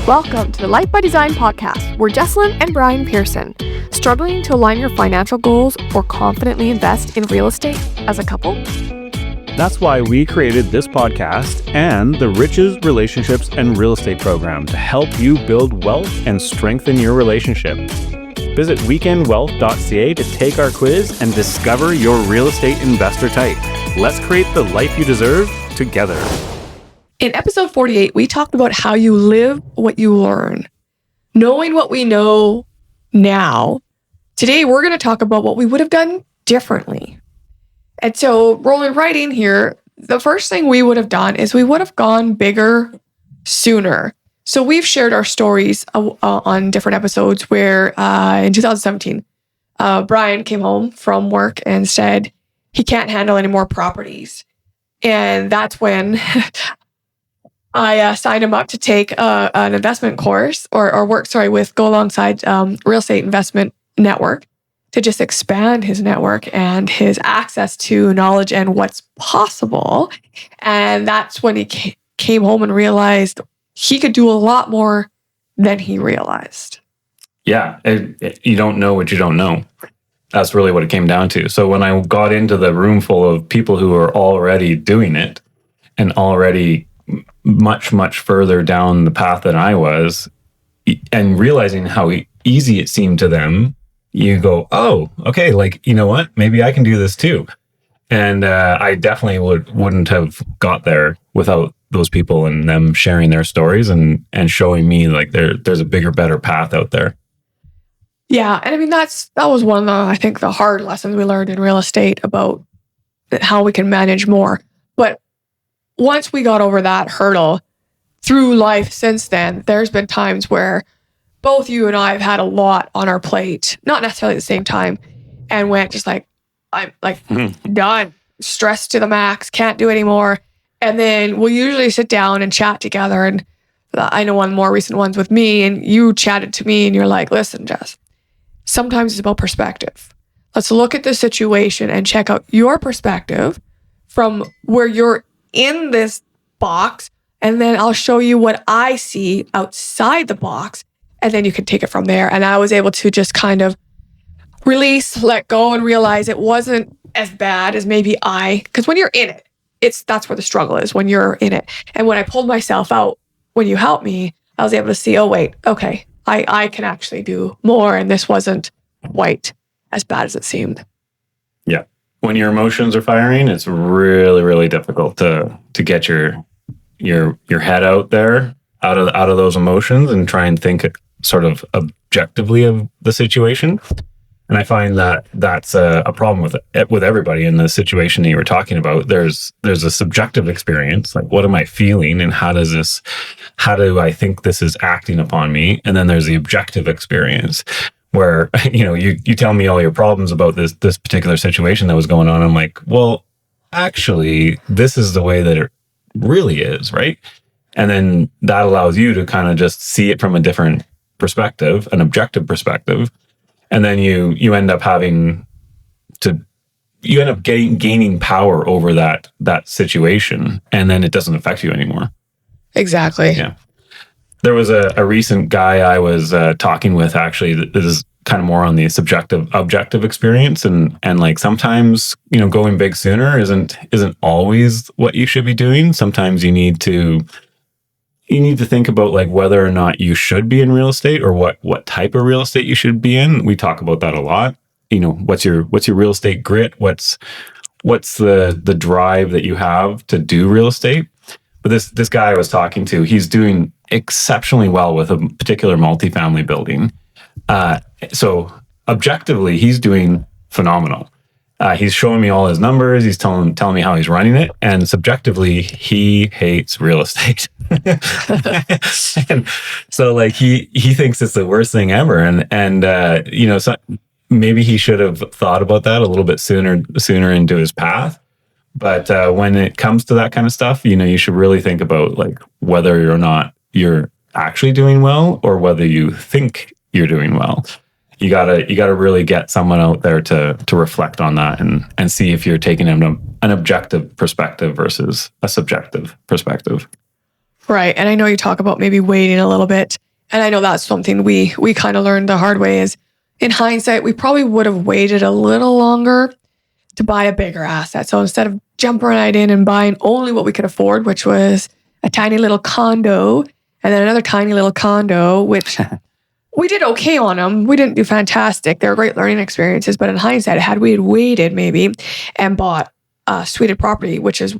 Welcome to the Life by Design podcast, where Jesslyn and Brian Pearson, struggling to align your financial goals or confidently invest in real estate as a couple? That's why we created this podcast and the Riches, Relationships, and Real Estate program to help you build wealth and strengthen your relationship. Visit weekendwealth.ca to take our quiz and discover your real estate investor type. Let's create the life you deserve together. In episode 48, we talked about how you live what you learn. Knowing what we know now, today we're going to talk about what we would have done differently. And so rolling right in here, the first thing we would have done is we would have gone bigger sooner. So we've shared our stories on different episodes where in 2017, Brian came home from work and said he can't handle any more properties. And that's when I signed him up to take an investment course or work, go alongside Real Estate Investment Network to just expand his network and his access to knowledge and what's possible. And that's when he came home and realized he could do a lot more than he realized. Yeah, you don't know what you don't know. That's really what it came down to. So when I got into the room full of people who were already doing it and already much, much further down the path than I was, and realizing how easy it seemed to them, you go, oh, okay, like, you know what? Maybe I can do this too. And I definitely wouldn't have got there without those people and them sharing their stories and showing me like there's a bigger, better path out there. Yeah. And I mean, that was one of the, I think, the hard lessons we learned in real estate about how we can manage more. But once we got over that hurdle through life since then, there's been times where both you and I have had a lot on our plate, not necessarily at the same time, and went just like, I'm like done, stressed to the max, can't do anymore. And then we'll usually sit down and chat together. And I know one of the more recent ones with me, and you chatted to me and you're like, listen, Jess, sometimes it's about perspective. Let's look at the situation and check out your perspective from where you're in this box. And then I'll show you what I see outside the box. And then you can take it from there. And I was able to just kind of release, let go, and realize it wasn't as bad as maybe because when you're in it, that's where the struggle is, when you're in it. And when I pulled myself out, when you helped me, I was able to see, oh, wait, okay, I can actually do more. And this wasn't quite as bad as it seemed. Yeah. When your emotions are firing, it's really, really difficult to get your head out there, out of those emotions, and try and think sort of objectively of the situation. And I find that that's a problem with everybody in the situation that you were talking about. There's a subjective experience, like what am I feeling, and how do I think this is acting upon me? And then there's the objective experience, where you tell me all your problems about this particular situation that was going on. I'm like, well, actually, this is the way that it really is, right? And then that allows you to kind of just see it from a different perspective, an objective perspective. And then you end up gaining power over that situation, and then it doesn't affect you anymore. Exactly. Yeah. There was a recent guy I was talking with, actually, that is kind of more on the objective experience, and like sometimes going big sooner isn't always what you should be doing. Sometimes you need to think about like whether or not you should be in real estate, or what type of real estate you should be in. We talk about that a lot. What's your real estate grit? What's the drive that you have to do real estate? But this guy I was talking to, he's doing exceptionally well with a particular multifamily building. So objectively, he's doing phenomenal. He's showing me all his numbers. He's telling me how he's running it. And subjectively, he hates real estate. And so like he thinks it's the worst thing ever. And so maybe he should have thought about that a little bit sooner into his path. But when it comes to that kind of stuff, you should really think about like whether or not you're actually doing well, or whether you think you're doing well. You gotta really get someone out there to reflect on that and see if you're taking an objective perspective versus a subjective perspective. Right. And I know you talk about maybe waiting a little bit. And I know that's something we kind of learned the hard way is in hindsight, we probably would have waited a little longer to buy a bigger asset. So instead of jumping right in and buying only what we could afford, which was a tiny little condo and then another tiny little condo, which we did okay on them. We didn't do fantastic. They were great learning experiences. But in hindsight, had we waited maybe and bought a suited property, which is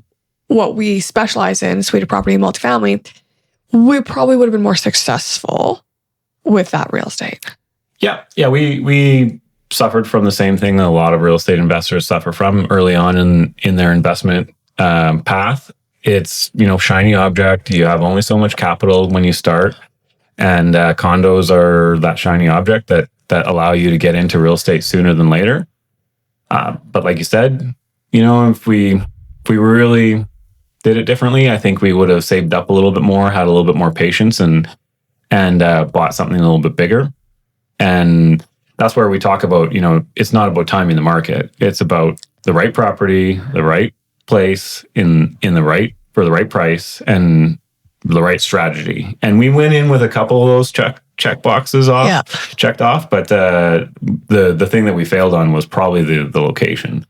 what we specialize in, suited property and multifamily, we probably would have been more successful with that real estate. Yeah. We suffered from the same thing that a lot of real estate investors suffer from early on in their investment path. It's, shiny object. You have only so much capital when you start. And condos are that shiny object that allow you to get into real estate sooner than later. But like you said, if we really did it differently, I think we would have saved up a little bit more, had a little bit more patience, and bought something a little bit bigger. And that's where we talk about, it's not about timing the market. It's about the right property, the right place, for the right price, and the right strategy. And we went in with a couple of those check boxes checked off. But the thing that we failed on was probably the location.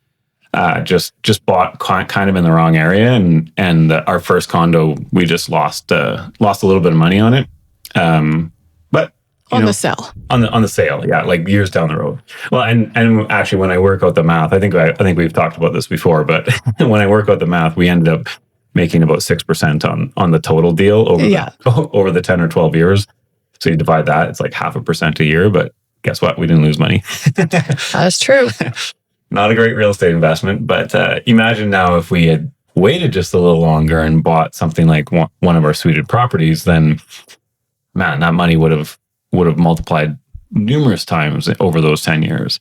Just bought kind of in the wrong area, and our first condo, we just lost a little bit of money on it. But the sale, on the sale, yeah, like years down the road. Well, and actually, when I work out the math, I think we've talked about this before, but when I work out the math, we ended up making about 6% on the total deal over the 10 or 12 years. So you divide that, it's like 0.5% a year. But guess what? We didn't lose money. That's true. Not a great real estate investment, but imagine now if we had waited just a little longer and bought something like one of our suited properties, then man, that money would have multiplied numerous times over those 10 years.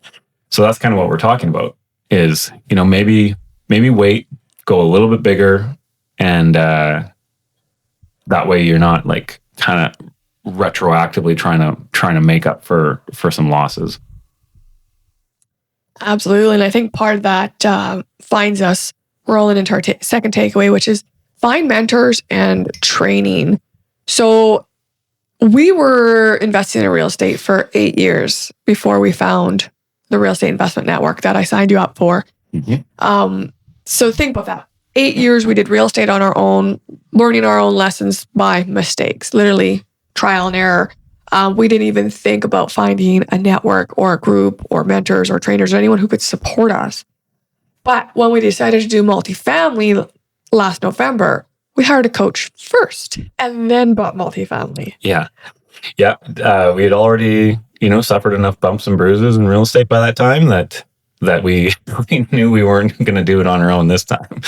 So that's kind of what we're talking about is, maybe wait, go a little bit bigger, and that way you're not like kind of retroactively trying to make up for some losses. Absolutely. And I think part of that finds us rolling into our second takeaway, which is find mentors and training. So we were investing in real estate for 8 years before we found the real estate investment network that I signed you up for. Mm-hmm. So think about that. 8 years we did real estate on our own, learning our own lessons by mistakes, literally trial and error. We didn't even think about finding a network or a group or mentors or trainers or anyone who could support us. But when we decided to do multifamily last November, we hired a coach first and then bought multifamily. Yeah. We had already, suffered enough bumps and bruises in real estate by that time that we knew we weren't going to do it on our own this time.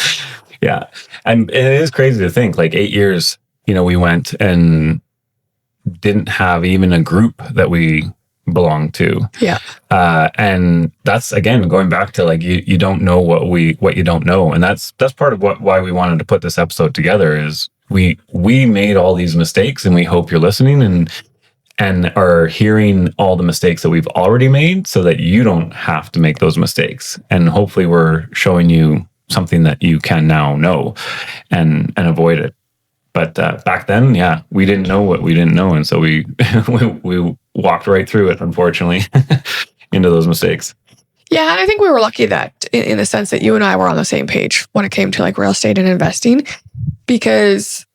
Yeah. And it is crazy to think like 8 years, we went and didn't have even a group that we belonged to. Yeah. And that's, again, going back to like, you don't know what you don't know. And that's part of why we wanted to put this episode together is we made all these mistakes, and we hope you're listening and are hearing all the mistakes that we've already made so that you don't have to make those mistakes. And hopefully we're showing you something that you can now know and avoid it. But back then, yeah, we didn't know what we didn't know. And so we walked right through it, unfortunately, into those mistakes. Yeah, and I think we were lucky that in the sense that you and I were on the same page when it came to like real estate and investing, because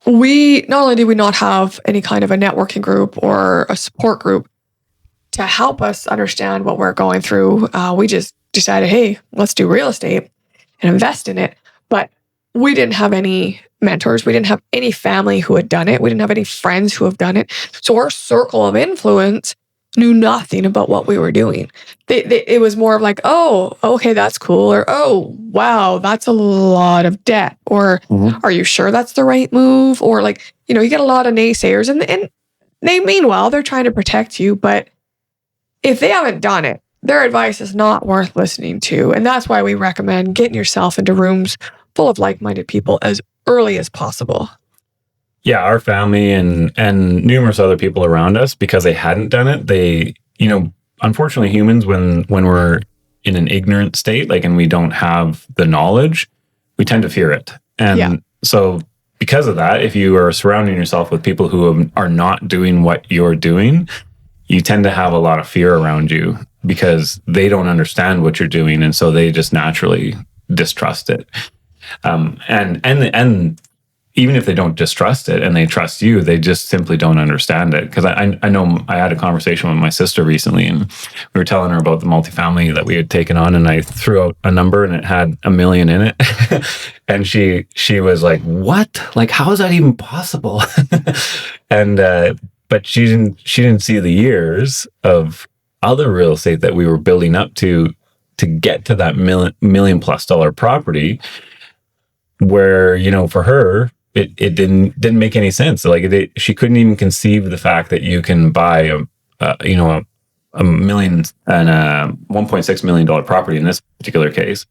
we not only did we not have any kind of a networking group or a support group to help us understand what we're going through, we just decided, hey, let's do real estate and invest in it. But we didn't have any mentors. We didn't have any family who had done it. We didn't have any friends who have done it. So our circle of influence knew nothing about what we were doing. It was more of like, oh, okay, that's cool. Or, oh, wow, that's a lot of debt. Or, Are you sure that's the right move? Or like, you get a lot of naysayers and they mean well, they're trying to protect you. But if they haven't done it, their advice is not worth listening to. And that's why we recommend getting yourself into rooms full of like-minded people as early as possible. Yeah, our family and numerous other people around us, because they hadn't done it, they, unfortunately humans, when we're in an ignorant state, like, and we don't have the knowledge, we tend to fear it. And so because of that, if you are surrounding yourself with people who are not doing what you're doing, you tend to have a lot of fear around you because they don't understand what you're doing. And so they just naturally distrust it. And even if they don't distrust it and they trust you, they just simply don't understand it. Because I know I had a conversation with my sister recently, and we were telling her about the multifamily that we had taken on, and I threw out a number and it had $1 million in it. And she was like, "What? Like, how is that even possible?" And but she didn't see the years of other real estate that we were building up to get to that $1 million plus property, where, you know, for her, it didn't make any sense. Like, she couldn't even conceive the fact that you can buy a million and a $1.6 million property in this particular case.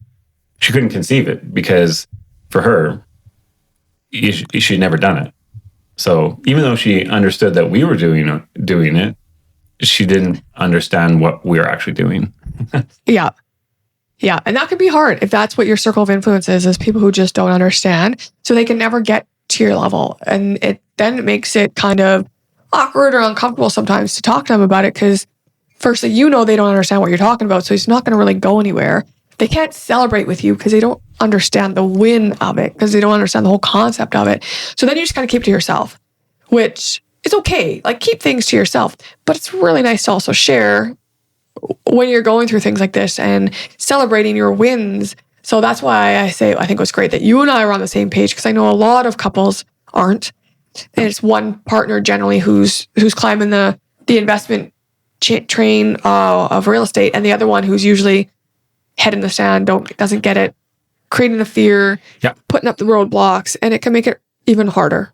She couldn't conceive it because for her, she'd never done it. So even though she understood that we were doing it, she didn't understand what we were actually doing. Yeah. Yeah. And that can be hard if that's what your circle of influence is people who just don't understand. So they can never get to your level. And it makes it kind of awkward or uncomfortable sometimes to talk to them about it, because firstly, you know, they don't understand what you're talking about. So it's not going to really go anywhere. They can't celebrate with you because they don't understand the win of it, because they don't understand the whole concept of it. So then you just kind of keep it to yourself, which is okay. Like, keep things to yourself, but it's really nice to also share when you're going through things like this and celebrating your wins. So that's why I say, I think it was great that you and I were on the same page, because I know a lot of couples aren't. And it's one partner generally who's climbing the investment train of real estate, and the other one who's usually head in the sand, doesn't get it, creating the fear, putting up the roadblocks, and it can make it even harder.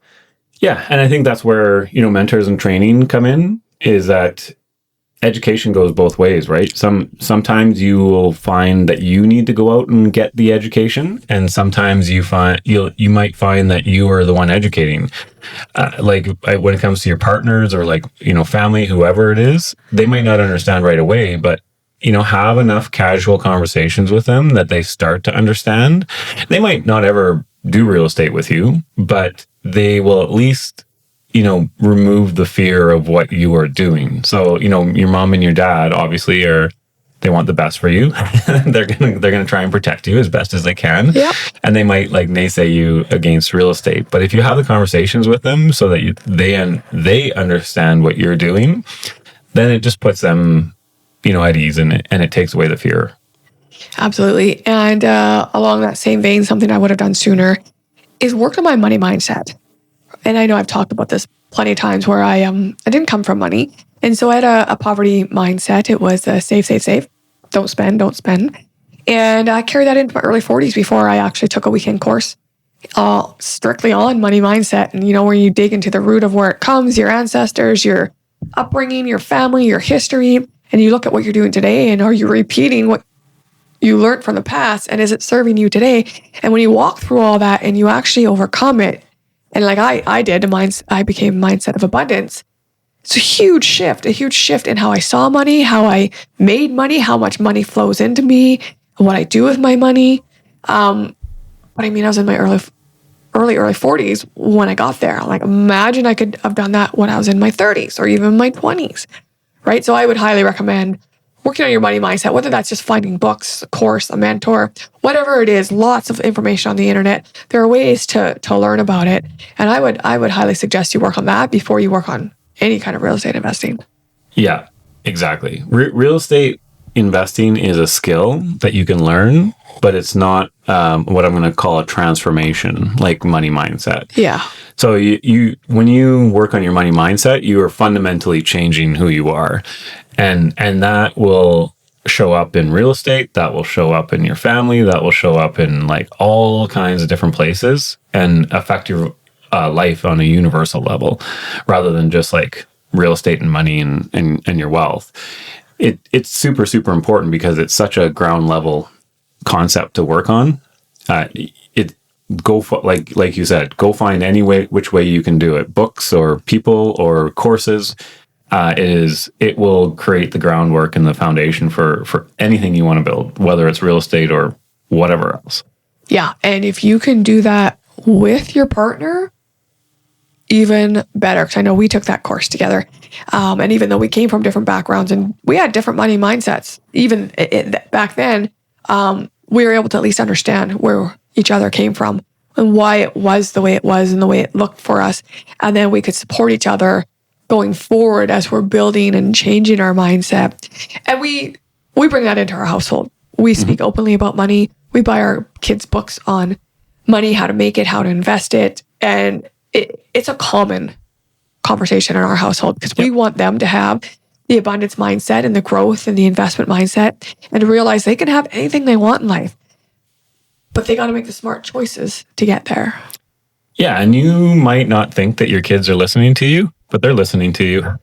Yeah. And I think that's where, you know, mentors and training come in, is that education goes both ways, right? Sometimes you will find that you need to go out and get the education, and sometimes you might find that you are the one educating. When it comes to your partners or, like, you know, family, whoever it is, they might not understand right away, but, you know, have enough casual conversations with them that they start to understand. They might not ever do real estate with you, but they will at least, you know, remove the fear of what you are doing. So, you know, your mom and your dad obviously they want the best for you. they're gonna try and protect you as best as they can. Yep. And they might, like, naysay you against real estate. But if you have the conversations with them so that they understand what you're doing, then it just puts them, you know, at ease, and it takes away the fear. Absolutely. And along that same vein, something I would have done sooner is work on my money mindset. And I know I've talked about this plenty of times, where I didn't come from money. And so I had a poverty mindset. It was save, save, save. Don't spend, don't spend. And I carried that into my early 40s before I actually took a weekend course strictly on money mindset. And, you know, where you dig into the root of where it comes, your ancestors, your upbringing, your family, your history, and you look at what you're doing today, and are you repeating what you learned from the past, and is it serving you today? And when you walk through all that and you actually overcome it, and like I did, I became a mindset of abundance. It's a huge shift in how I saw money, how I made money, how much money flows into me, what I do with my money. But I mean, I was in my early 40s when I got there. Like, imagine I could have done that when I was in my 30s or even my 20s, right? So I would highly recommend working on your money mindset, whether that's just finding books, a course, a mentor, whatever it is. Lots of information on the internet. There are ways to learn about it. And I would highly suggest you work on that before you work on any kind of real estate investing. Yeah, exactly. Real estate investing is a skill that you can learn, but it's not what I'm going to call a transformation, like money mindset. Yeah. So you when you work on your money mindset, you are fundamentally changing who you are. And that will show up in real estate, that will show up in your family, that will show up in, like, all kinds of different places, and affect your life on a universal level, rather than just like real estate and money and your wealth. It's super, super important because it's such a ground level concept to work on. Like you said, go find which way you can do it, books or people or courses. It will create the groundwork and the foundation for anything you want to build, whether it's real estate or whatever else. Yeah. And if you can do that with your partner, even better. Because I know we took that course together. And even though we came from different backgrounds and we had different money mindsets, even back then, we were able to at least understand where each other came from and why it was the way it was and the way it looked for us. And then we could support each other going forward as we're building and changing our mindset. And we bring that into our household. We speak openly about money. We buy our kids books on money, how to make it, how to invest it. And it's a common conversation in our household because we want them to have the abundance mindset and the growth and the investment mindset and to realize they can have anything they want in life, but they got to make the smart choices to get there. Yeah. And you might not think that your kids are listening to you, but they're listening to you.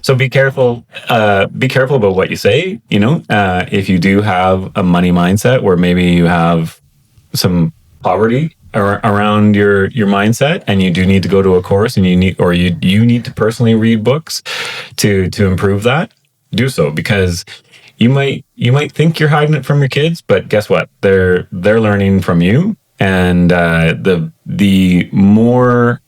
So be careful. Be careful about what you say. If you do have a money mindset where maybe you have some poverty around your mindset, and you do need to go to a course, and you need to personally read books to improve that, do so, because you might think you're hiding it from your kids, but guess what? They're learning from you, and the more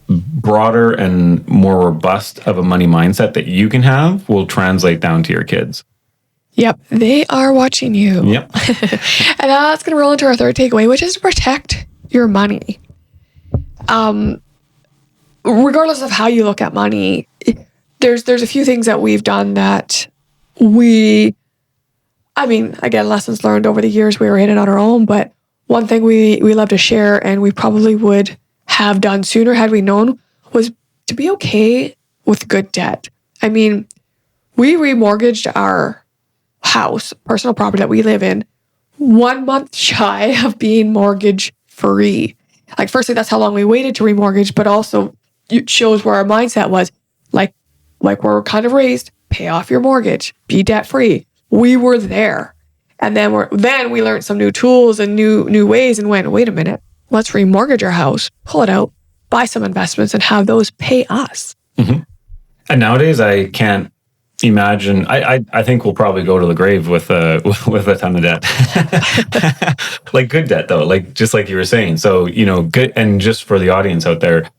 broader and more robust of a money mindset that you can have will translate down to your kids. Yep, they are watching you. Yep. And that's going to roll into our third takeaway, which is to protect your money. Regardless of how you look at money, there's a few things that we've done that again, lessons learned over the years. We were in it on our own, but one thing we love to share, and we probably would have done sooner had we known, was to be okay with good debt. I mean, we remortgaged our house, personal property that we live in, 1 month shy of being mortgage free. Like, firstly, that's how long we waited to remortgage, but also it shows where our mindset was. Like we're kind of raised, pay off your mortgage, be debt free. We were there. And then we learned some new tools and new ways and went, wait a minute, let's remortgage our house, pull it out, buy some investments and have those pay us. Mm-hmm. And nowadays I can't imagine, I think we'll probably go to the grave with a ton of debt. Like good debt though, just like you were saying. So, good, and just for the audience out there,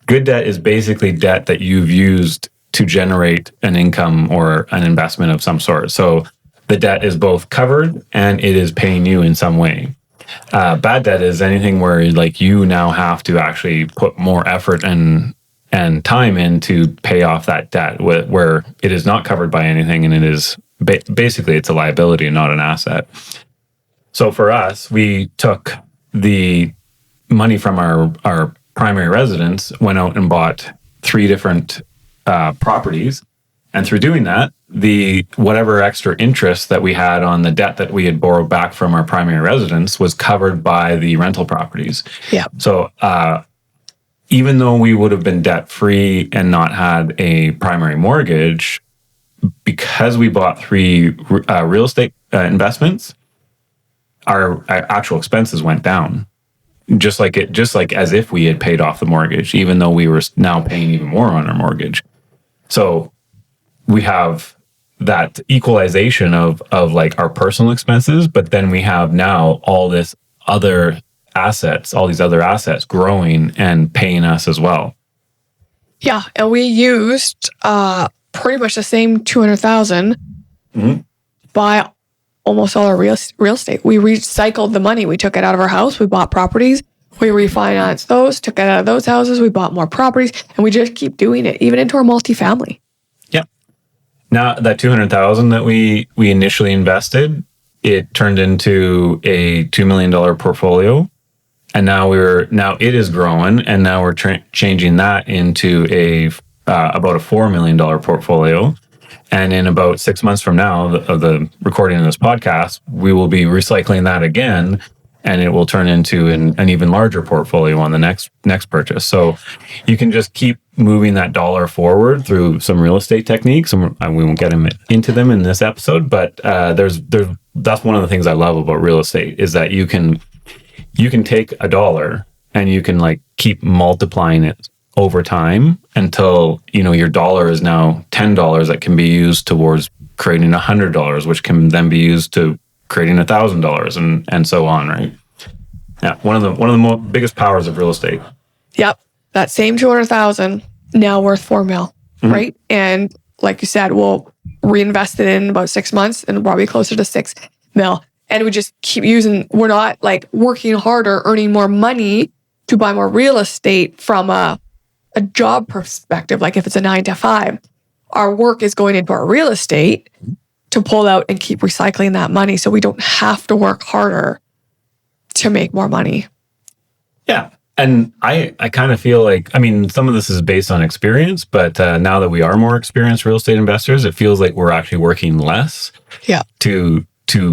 good debt is basically debt that you've used to generate an income or an investment of some sort. So the debt is both covered and it is paying you in some way. Bad debt is anything where you now have to actually put more effort and time in to pay off that debt, where it is not covered by anything and it is basically it's a liability and not an asset. So for us, we took the money from our primary residence, went out and bought 3 different properties. And through doing that, whatever extra interest that we had on the debt that we had borrowed back from our primary residence was covered by the rental properties. Yeah. So even though we would have been debt free and not had a primary mortgage, because we bought 3 real estate investments, our actual expenses went down. Just like as if we had paid off the mortgage, even though we were now paying even more on our mortgage. So we have that equalization of our personal expenses, but then we have now all these other assets growing and paying us as well. Yeah, and we used pretty much the same $200,000 mm-hmm. buy almost all our real estate. We recycled the money. We took it out of our house. We bought properties. We refinanced those, took it out of those houses. We bought more properties, and we just keep doing it, even into our multifamily. Yep. Now that $200,000 that we initially invested, it turned into a $2 million portfolio, and now it is growing, and now we're changing that into about a $4 million portfolio. And in about 6 months from now, of the recording of this podcast, we will be recycling that again, and it will turn into an even larger portfolio on the next purchase. So you can just keep moving that dollar forward through some real estate techniques, and we won't get into them in this episode. But that's one of the things I love about real estate, is that you can take a dollar and you can keep multiplying it over time until your dollar is now $10 that can be used towards creating $100, which can then be used to creating $1,000 and so on, right? Yeah, one of the biggest powers of real estate. Yep. That same 200,000 now worth 4 mil, right? And like you said, we'll reinvest it in about 6 months and probably closer to 6 mil. And we just keep using, we're not like working harder, earning more money to buy more real estate from a job perspective. Like if it's a 9 to 5, our work is going into our real estate to pull out and keep recycling that money so we don't have to work harder to make more money. Yeah. And I kind of feel like, I mean, some of this is based on experience, but now that we are more experienced real estate investors, it feels like we're actually working less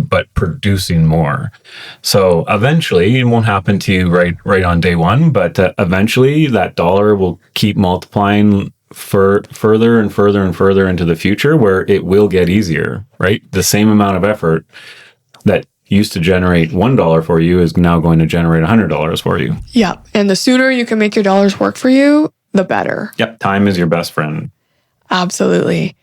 but producing more. So eventually, it won't happen to you right on day one, but eventually that dollar will keep multiplying further and further and further into the future, where it will get easier, right? The same amount of effort that used to generate $1 for you is now going to generate $100 for you. Yeah. And the sooner you can make your dollars work for you, the better. Yep. Time is your best friend. Absolutely.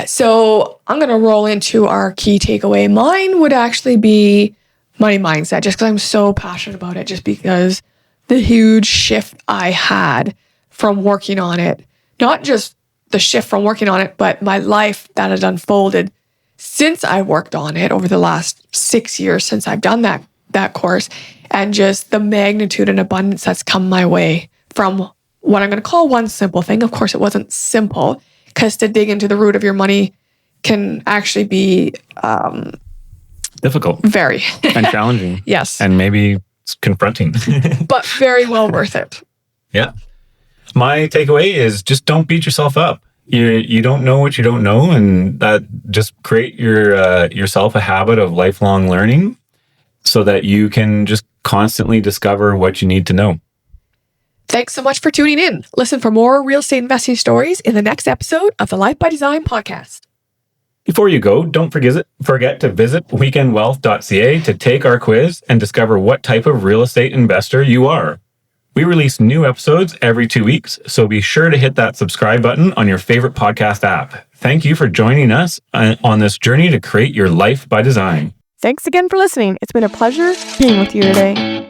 So I'm going to roll into our key takeaway. Mine would actually be money mindset, just because I'm so passionate about it, just because the huge shift I had from working on it, not just the shift from working on it, but my life that had unfolded since I worked on it over the last 6 years since I've done that course, and just the magnitude and abundance that's come my way from what I'm going to call one simple thing. Of course, it wasn't simple, because to dig into the root of your money can actually be difficult, very and challenging. Yes, and maybe it's confronting, but very well worth it. Yeah. My takeaway is just don't beat yourself up. You don't know what you don't know, and that just create yourself a habit of lifelong learning so that you can just constantly discover what you need to know. Thanks so much for tuning in. Listen for more real estate investing stories in the next episode of the Life by Design podcast. Before you go, don't forget to visit weekendwealth.ca to take our quiz and discover what type of real estate investor you are. We release new episodes every 2 weeks, so be sure to hit that subscribe button on your favorite podcast app. Thank you for joining us on this journey to create your life by design. Thanks again for listening. It's been a pleasure being with you today.